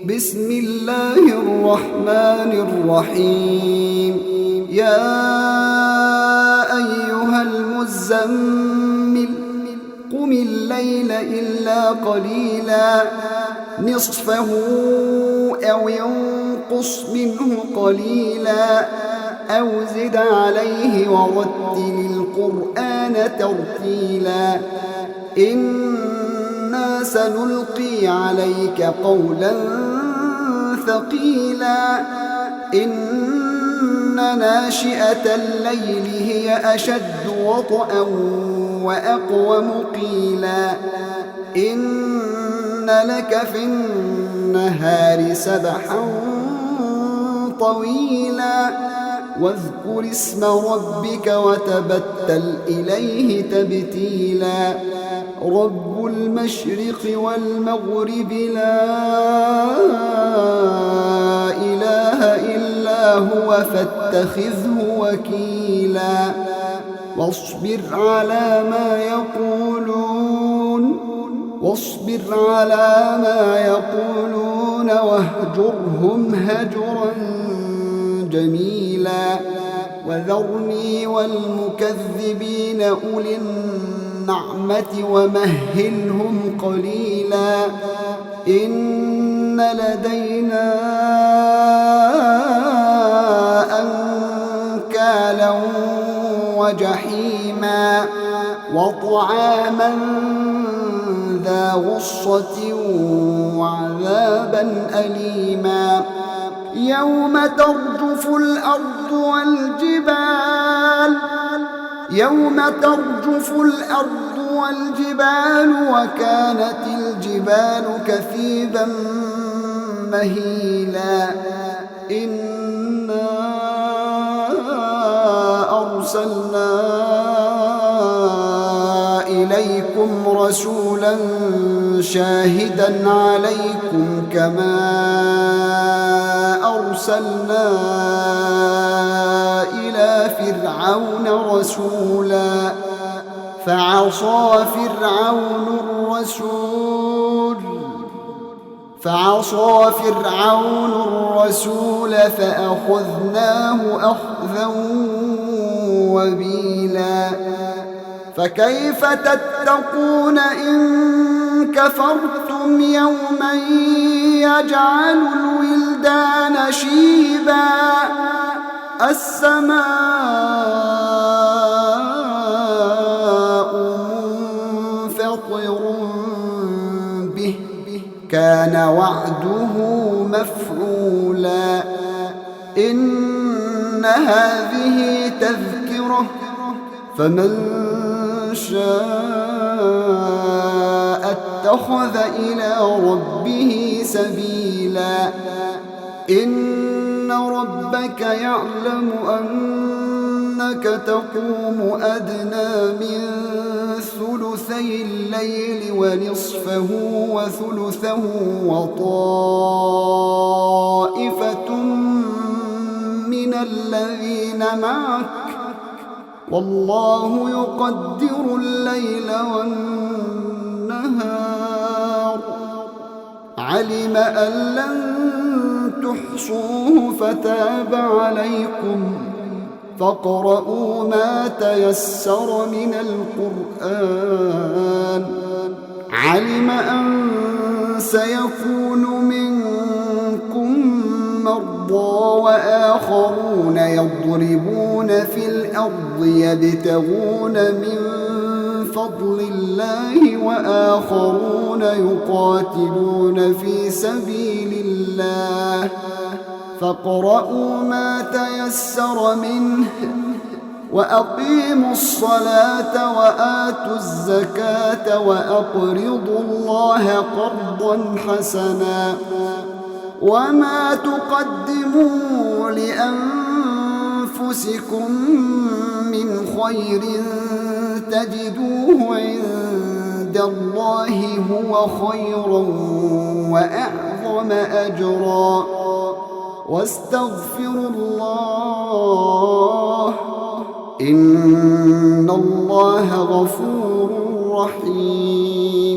بسم الله الرحمن الرحيم. يا أيها المزمل قم الليل إلا قليلا نصفه أو ينقص منه قليلا أو زد عليه ورتل القرآن ترتيلا إنا سنلقي عليك قولا ثقيلا إن ناشئة الليل هي أشد وطئا وأقوم قيلا إن لك في النهار سبحا طويلا واذكر اسم ربك وتبتل إليه تبتيلا رب المشرق والمغرب لا إله إلا هو فاتخذه وكيلا واصبر على ما يقولون واهجرهم هجرا جميلا وذرني والمكذبين أولي النعمة ومهلهم قليلا إن لدينا أنكالا وجحيما وطعاما ذا غصة وعذابا أليما يوم ترجف الأرض والجبال وكانت الجبال كثيبا مهيلا إنا أرسلنا إليكم رسولا شاهدا عليكم كما أرسلنا إلى فرعون رسولا فعصى فرعون الرسول فأخذناه أخذا وبيلا فكيف تتقون إن كفرتم يوما يجعل الولدان شيبا السماء منفطر به كان وعده مفعولا إن هذه تذكرة فمن شاء اتخذ إلى ربه سبيلا إن ربك يعلم أنك تقوم أدنى من ثلثي الليل ونصفه وثلثه وطائفة من الذين معك والله يقدر الليل والنهار علم أن لن تحصوه فتاب عليكم فاقرؤوا ما تيسر من القرآن علم أن سيكون منكم مرضى وآخرون يضربون في الأرض يبتغون من فضل الله وآخرون يقاتلون في سبيل الله فاقرؤوا ما تيسر منه وأقيموا الصلاة وآتوا الزكاة وأقرضوا الله قرضا حسنا وما تقدموا لأنفسكم من خير تجدوه عند الله هو خيرا وأعظم أجرا واستغفروا الله إن الله غفور رحيم